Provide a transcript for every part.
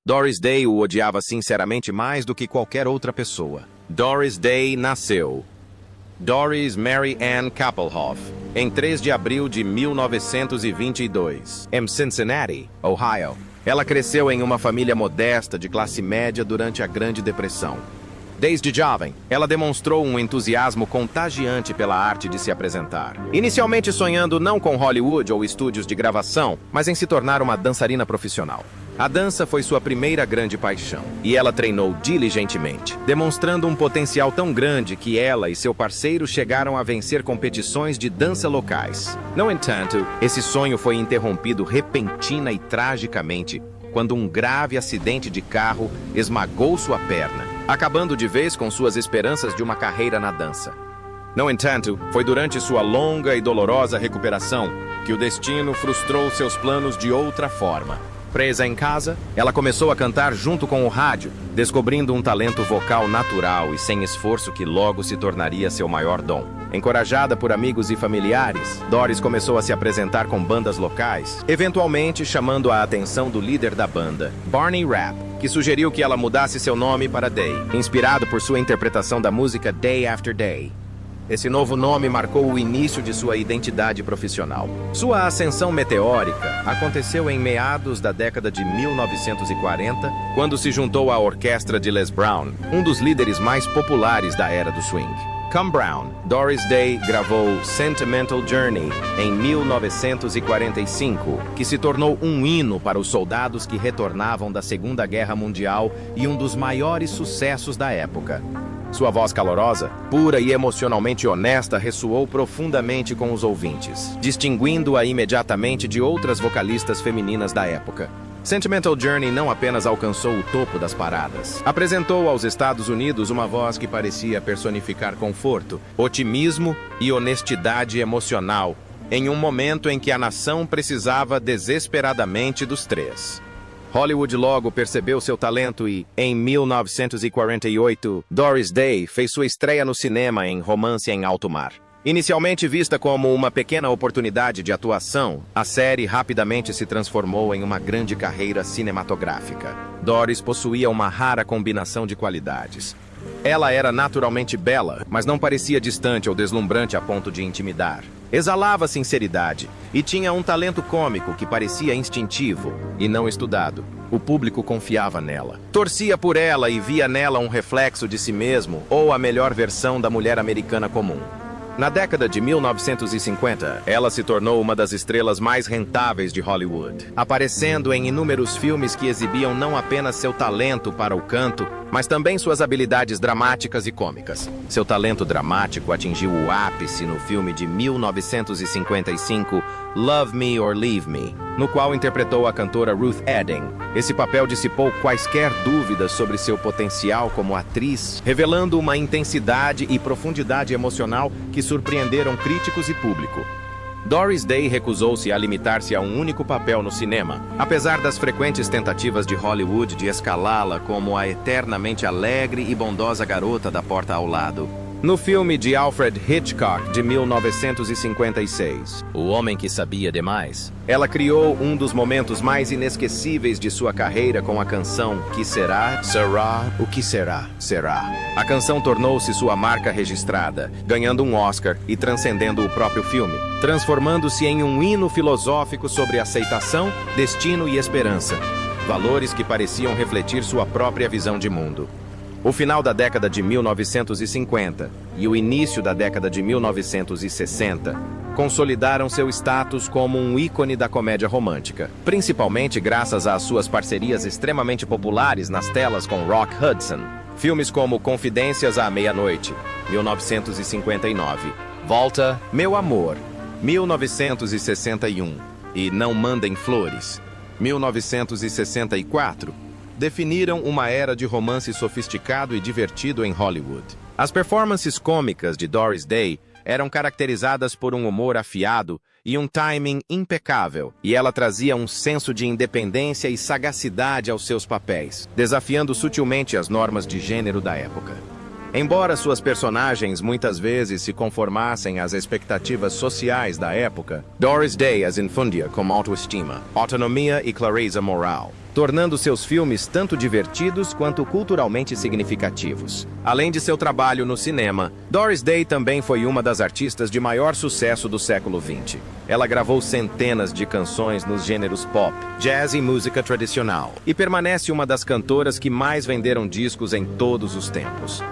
Doris Day o odiava sinceramente mais do que qualquer outra pessoa. Doris Day nasceu Doris Mary Ann Kappelhoff em 3 de abril de 1922, em Cincinnati, Ohio. Ela cresceu em uma família modesta de classe média durante a Grande Depressão. Desde jovem, ela demonstrou um entusiasmo contagiante pela arte de se apresentar. Inicialmente sonhando não com Hollywood ou estúdios de gravação, mas em se tornar uma dançarina profissional. A dança foi sua primeira grande paixão, e ela treinou diligentemente, demonstrando um potencial tão grande que ela e seu parceiro chegaram a vencer competições de dança locais. No entanto, esse sonho foi interrompido repentina e tragicamente quando um grave acidente de carro esmagou sua perna, acabando de vez com suas esperanças de uma carreira na dança. No entanto, foi durante sua longa e dolorosa recuperação que o destino frustrou seus planos de outra forma. Presa em casa, ela começou a cantar junto com o rádio, descobrindo um talento vocal natural e sem esforço que logo se tornaria seu maior dom. Encorajada por amigos e familiares, Doris começou a se apresentar com bandas locais, eventualmente chamando a atenção do líder da banda, Barney Rapp, que sugeriu que ela mudasse seu nome para Day, inspirado por sua interpretação da música Day After Day. Esse novo nome marcou o início de sua identidade profissional. Sua ascensão meteórica aconteceu em meados da década de 1940, quando se juntou à orquestra de Les Brown, um dos líderes mais populares da era do swing. Come Brown, Doris Day gravou Sentimental Journey em 1945, que se tornou um hino para os soldados que retornavam da Segunda Guerra Mundial e um dos maiores sucessos da época. Sua voz calorosa, pura e emocionalmente honesta ressoou profundamente com os ouvintes, distinguindo-a imediatamente de outras vocalistas femininas da época. Sentimental Journey não apenas alcançou o topo das paradas, apresentou aos Estados Unidos uma voz que parecia personificar conforto, otimismo e honestidade emocional, em um momento em que a nação precisava desesperadamente dos três. Hollywood logo percebeu seu talento e, em 1948, Doris Day fez sua estreia no cinema em Romance em Alto Mar. Inicialmente vista como uma pequena oportunidade de atuação, a série rapidamente se transformou em uma grande carreira cinematográfica. Doris possuía uma rara combinação de qualidades. Ela era naturalmente bela, mas não parecia distante ou deslumbrante a ponto de intimidar. Exalava sinceridade e tinha um talento cômico que parecia instintivo e não estudado. O público confiava nela. Torcia por ela e via nela um reflexo de si mesmo ou a melhor versão da mulher americana comum. Na década de 1950, ela se tornou uma das estrelas mais rentáveis de Hollywood, aparecendo em inúmeros filmes que exibiam não apenas seu talento para o canto, mas também suas habilidades dramáticas e cômicas. Seu talento dramático atingiu o ápice no filme de 1955, Love Me or Leave Me, no qual interpretou a cantora Ruth Edding. Esse papel dissipou quaisquer dúvidas sobre seu potencial como atriz, revelando uma intensidade e profundidade emocional que surpreenderam críticos e público. Doris Day recusou-se a limitar-se a um único papel no cinema, apesar das frequentes tentativas de Hollywood de escalá-la como a eternamente alegre e bondosa garota da porta ao lado. No filme de Alfred Hitchcock de 1956, O Homem que Sabia Demais, ela criou um dos momentos mais inesquecíveis de sua carreira com a canção Que Será, Será, O Que Será, Será. A canção tornou-se sua marca registrada, ganhando um Oscar e transcendendo o próprio filme, transformando-se em um hino filosófico sobre aceitação, destino e esperança, valores que pareciam refletir sua própria visão de mundo. O final da década de 1950 e o início da década de 1960 consolidaram seu status como um ícone da comédia romântica, principalmente graças às suas parcerias extremamente populares nas telas com Rock Hudson. Filmes como Confidências à Meia-Noite, 1959, Volta, Meu Amor, 1961 e Não Mandem Flores, 1964, definiram uma era de romance sofisticado e divertido em Hollywood. As performances cômicas de Doris Day eram caracterizadas por um humor afiado e um timing impecável, e ela trazia um senso de independência e sagacidade aos seus papéis, desafiando sutilmente as normas de gênero da época. Embora suas personagens muitas vezes se conformassem às expectativas sociais da época, Doris Day as infundia com autoestima, autonomia e clareza moral, tornando seus filmes tanto divertidos quanto culturalmente significativos. Além de seu trabalho no cinema, Doris Day também foi uma das artistas de maior sucesso do século XX. Ela gravou centenas de canções nos gêneros pop, jazz e música tradicional, e permanece uma das cantoras que mais venderam discos em todos os tempos.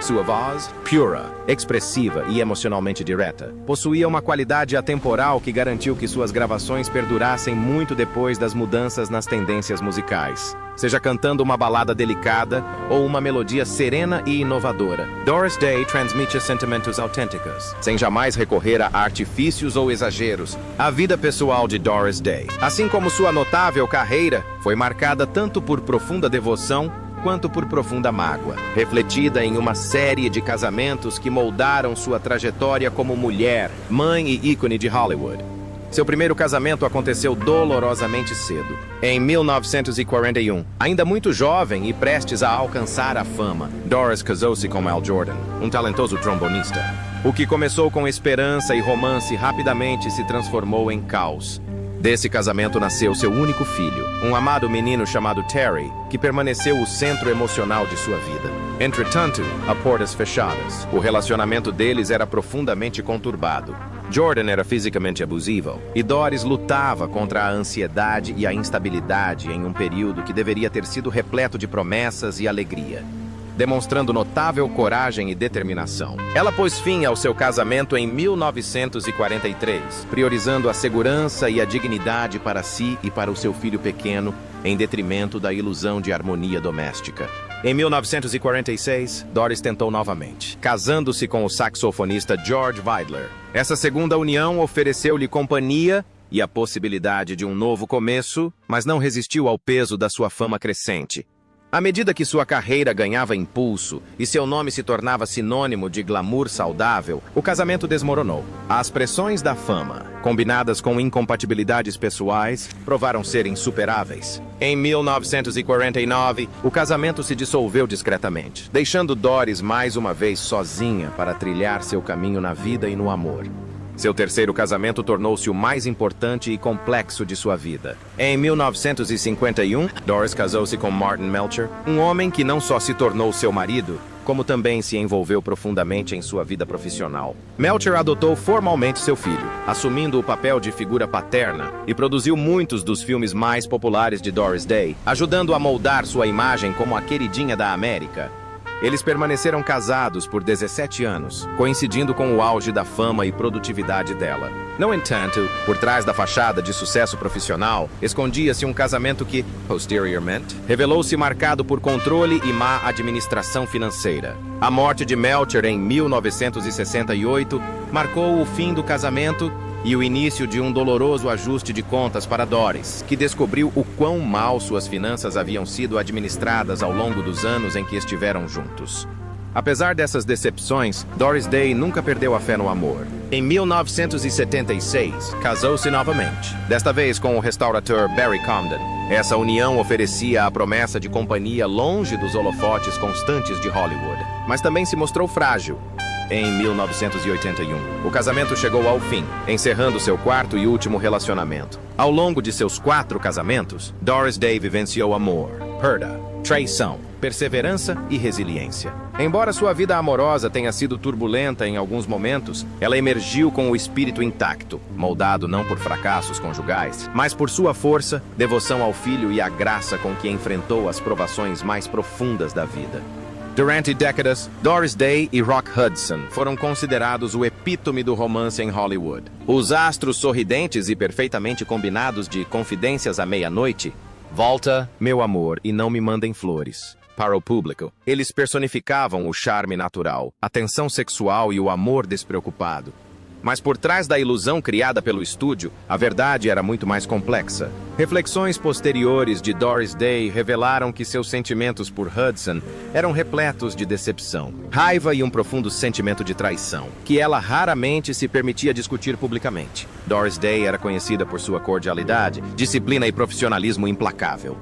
Sua voz, pura, expressiva e emocionalmente direta, possuía uma qualidade atemporal que garantiu que suas gravações perdurassem muito depois das mudanças nas tendências musicais. Seja cantando uma balada delicada ou uma melodia serena e inovadora, Doris Day transmite sentimentos autênticos, sem jamais recorrer a artifícios ou exageros. A vida pessoal de Doris Day, assim como sua notável carreira, foi marcada tanto por profunda devoção quanto por profunda mágoa, refletida em uma série de casamentos que moldaram sua trajetória como mulher, mãe e ícone de Hollywood. Seu primeiro casamento aconteceu dolorosamente cedo, em 1941. Ainda muito jovem e prestes a alcançar a fama, Doris casou-se com Al Jordan, um talentoso trombonista. O que começou com esperança e romance rapidamente se transformou em caos. Desse casamento nasceu seu único filho, um amado menino chamado Terry, que permaneceu o centro emocional de sua vida. Entretanto, a portas fechadas, o relacionamento deles era profundamente conturbado. Jordan era fisicamente abusivo, e Doris lutava contra a ansiedade e a instabilidade em um período que deveria ter sido repleto de promessas e alegria. Demonstrando notável coragem e determinação, ela pôs fim ao seu casamento em 1943, priorizando a segurança e a dignidade para si e para o seu filho pequeno, em detrimento da ilusão de harmonia doméstica. Em 1946, Doris tentou novamente, casando-se com o saxofonista George Weidler. Essa segunda união ofereceu-lhe companhia e a possibilidade de um novo começo, mas não resistiu ao peso da sua fama crescente. À medida que sua carreira ganhava impulso e seu nome se tornava sinônimo de glamour saudável, o casamento desmoronou. As pressões da fama, combinadas com incompatibilidades pessoais, provaram ser insuperáveis. Em 1949, o casamento se dissolveu discretamente, deixando Doris mais uma vez sozinha para trilhar seu caminho na vida e no amor. Seu terceiro casamento tornou-se o mais importante e complexo de sua vida. Em 1951, Doris casou-se com Martin Melcher, um homem que não só se tornou seu marido, como também se envolveu profundamente em sua vida profissional. Melcher adotou formalmente seu filho, assumindo o papel de figura paterna, e produziu muitos dos filmes mais populares de Doris Day, ajudando a moldar sua imagem como a queridinha da América. Eles permaneceram casados por 17 anos, coincidindo com o auge da fama e produtividade dela. No entanto, por trás da fachada de sucesso profissional, escondia-se um casamento que, posteriormente, revelou-se marcado por controle e má administração financeira. A morte de Melcher em 1968 marcou o fim do casamento e o início de um doloroso ajuste de contas para Doris, que descobriu o quão mal suas finanças haviam sido administradas ao longo dos anos em que estiveram juntos. Apesar dessas decepções, Doris Day nunca perdeu a fé no amor. Em 1976, casou-se novamente, desta vez com o restaurador Barry Comden. Essa união oferecia a promessa de companhia longe dos holofotes constantes de Hollywood, mas também se mostrou frágil. Em 1981, o casamento chegou ao fim, encerrando seu quarto e último relacionamento. Ao longo de seus 4 casamentos, Doris Day vivenciou amor, perda, traição, perseverança e resiliência. Embora sua vida amorosa tenha sido turbulenta em alguns momentos, ela emergiu com o espírito intacto, moldado não por fracassos conjugais, mas por sua força, devoção ao filho e a graça com que enfrentou as provações mais profundas da vida. Durante décadas, Doris Day e Rock Hudson foram considerados o epítome do romance em Hollywood. Os astros sorridentes e perfeitamente combinados de Confidências à Meia-Noite, Volta, meu amor, e não me mandem flores. Para o público, eles personificavam o charme natural, a tensão sexual e o amor despreocupado. Mas por trás da ilusão criada pelo estúdio, a verdade era muito mais complexa. Reflexões posteriores de Doris Day revelaram que seus sentimentos por Hudson eram repletos de decepção, raiva e um profundo sentimento de traição, que ela raramente se permitia discutir publicamente. Doris Day era conhecida por sua cordialidade, disciplina e profissionalismo implacável.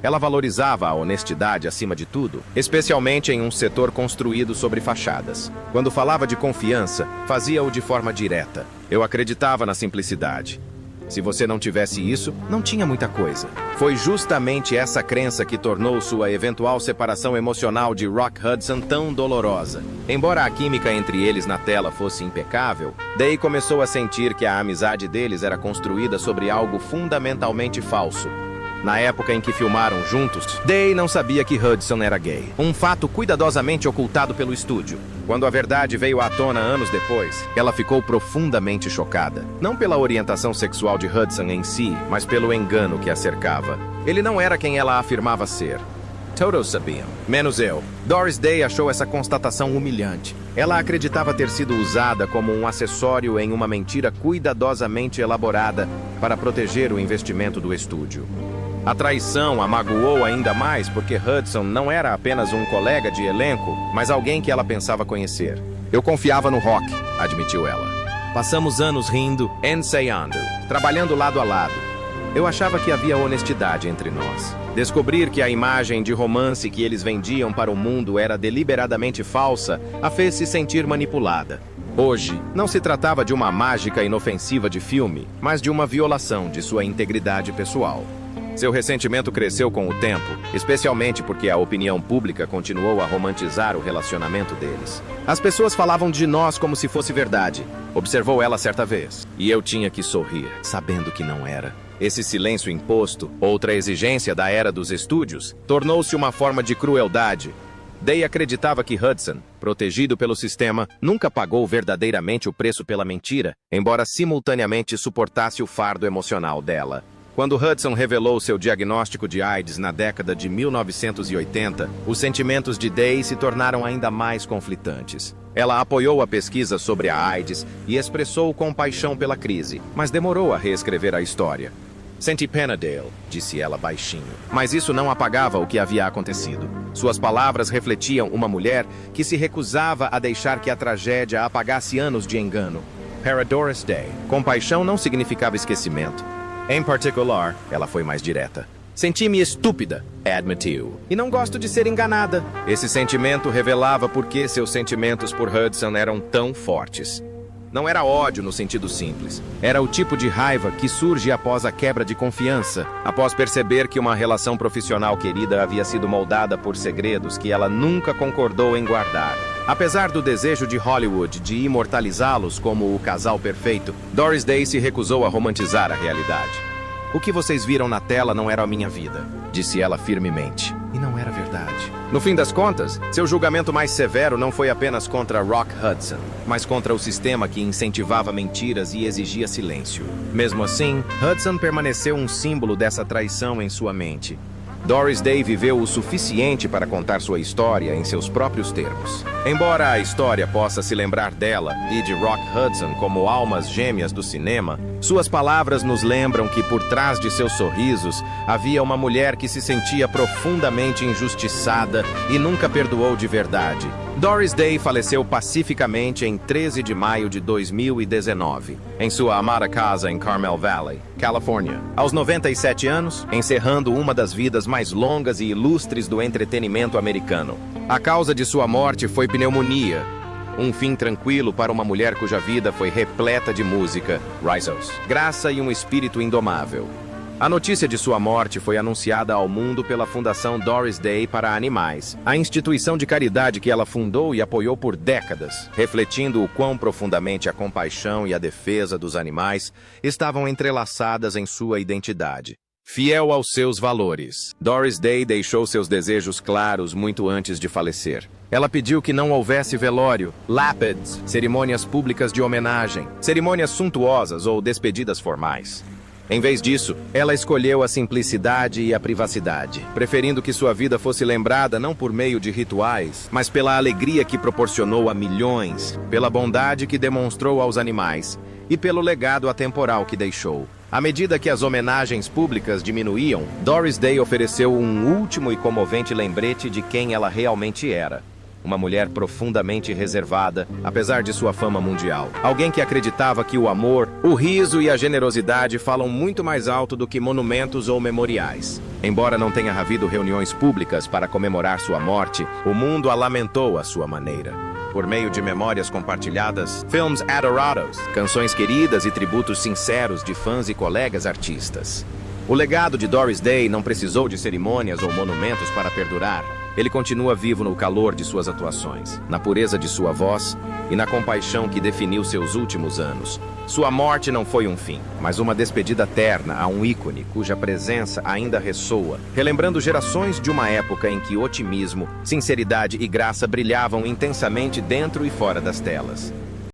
Ela valorizava a honestidade acima de tudo, especialmente em um setor construído sobre fachadas. Quando falava de confiança, fazia-o de forma direta. Eu acreditava na simplicidade. Se você não tivesse isso, não tinha muita coisa. Foi justamente essa crença que tornou sua eventual separação emocional de Rock Hudson tão dolorosa. Embora a química entre eles na tela fosse impecável, Day começou a sentir que a amizade deles era construída sobre algo fundamentalmente falso. Na época em que filmaram juntos, Day não sabia que Hudson era gay. Um fato cuidadosamente ocultado pelo estúdio. Quando a verdade veio à tona anos depois, ela ficou profundamente chocada. Não pela orientação sexual de Hudson em si, mas pelo engano que a cercava. Ele não era quem ela afirmava ser. Todos sabiam, menos eu. Doris Day achou essa constatação humilhante. Ela acreditava ter sido usada como um acessório em uma mentira cuidadosamente elaborada para proteger o investimento do estúdio. A traição a magoou ainda mais porque Hudson não era apenas um colega de elenco, mas alguém que ela pensava conhecer. Eu confiava no Rock, admitiu ela. Passamos anos rindo, ensaiando, trabalhando lado a lado. Eu achava que havia honestidade entre nós. Descobrir que a imagem de romance que eles vendiam para o mundo era deliberadamente falsa a fez se sentir manipulada. Hoje, não se tratava de uma mágica inofensiva de filme, mas de uma violação de sua integridade pessoal. Seu ressentimento cresceu com o tempo, especialmente porque a opinião pública continuou a romantizar o relacionamento deles. As pessoas falavam de nós como se fosse verdade, observou ela certa vez. E eu tinha que sorrir, sabendo que não era. Esse silêncio imposto, outra exigência da era dos estúdios, tornou-se uma forma de crueldade. Day acreditava que Hudson, protegido pelo sistema, nunca pagou verdadeiramente o preço pela mentira, embora simultaneamente suportasse o fardo emocional dela. Quando Hudson revelou seu diagnóstico de AIDS na década de 1980, os sentimentos de Day se tornaram ainda mais conflitantes. Ela apoiou a pesquisa sobre a AIDS e expressou compaixão pela crise, mas demorou a reescrever a história. Senti pena dele, disse ela baixinho, mas isso não apagava o que havia acontecido. Suas palavras refletiam uma mulher que se recusava a deixar que a tragédia apagasse anos de engano. Para Doris Day, compaixão não significava esquecimento. Em particular, ela foi mais direta. Senti-me estúpida, admitiu. E não gosto de ser enganada. Esse sentimento revelava por que seus sentimentos por Hudson eram tão fortes. Não era ódio no sentido simples. Era o tipo de raiva que surge após a quebra de confiança, após perceber que uma relação profissional querida havia sido moldada por segredos que ela nunca concordou em guardar. Apesar do desejo de Hollywood de imortalizá-los como o casal perfeito, Doris Day se recusou a romantizar a realidade. O que vocês viram na tela não era a minha vida, disse ela firmemente. E não era verdade. No fim das contas, seu julgamento mais severo não foi apenas contra Rock Hudson, mas contra o sistema que incentivava mentiras e exigia silêncio. Mesmo assim, Hudson permaneceu um símbolo dessa traição em sua mente. Doris Day viveu o suficiente para contar sua história em seus próprios termos. Embora a história possa se lembrar dela e de Rock Hudson como almas gêmeas do cinema, suas palavras nos lembram que por trás de seus sorrisos havia uma mulher que se sentia profundamente injustiçada e nunca perdoou de verdade. Doris Day faleceu pacificamente em 13 de maio de 2019, em sua amada casa em Carmel Valley, Califórnia, aos 97 anos, encerrando uma das vidas mais longas e ilustres do entretenimento americano. A causa de sua morte foi pneumonia, um fim tranquilo para uma mulher cuja vida foi repleta de música, risos, graça e um espírito indomável. A notícia de sua morte foi anunciada ao mundo pela Fundação Doris Day para Animais, a instituição de caridade que ela fundou e apoiou por décadas, refletindo o quão profundamente a compaixão e a defesa dos animais estavam entrelaçadas em sua identidade. Fiel aos seus valores, Doris Day deixou seus desejos claros muito antes de falecer. Ela pediu que não houvesse velório, lápides, cerimônias públicas de homenagem, cerimônias suntuosas ou despedidas formais. Em vez disso, ela escolheu a simplicidade e a privacidade, preferindo que sua vida fosse lembrada não por meio de rituais, mas pela alegria que proporcionou a milhões, pela bondade que demonstrou aos animais e pelo legado atemporal que deixou. À medida que as homenagens públicas diminuíam, Doris Day ofereceu um último e comovente lembrete de quem ela realmente era. uma mulher profundamente reservada, apesar de sua fama mundial. Alguém que acreditava que o amor, o riso e a generosidade falam muito mais alto do que monumentos ou memoriais. Embora não tenha havido reuniões públicas para comemorar sua morte, o mundo a lamentou à sua maneira. Por meio de memórias compartilhadas, filmes adorados, canções queridas e tributos sinceros de fãs e colegas artistas. O legado de Doris Day não precisou de cerimônias ou monumentos para perdurar. Ele continua vivo no calor de suas atuações, na pureza de sua voz e na compaixão que definiu seus últimos anos. Sua morte não foi um fim, mas uma despedida terna a um ícone cuja presença ainda ressoa, relembrando gerações de uma época em que otimismo, sinceridade e graça brilhavam intensamente dentro e fora das telas.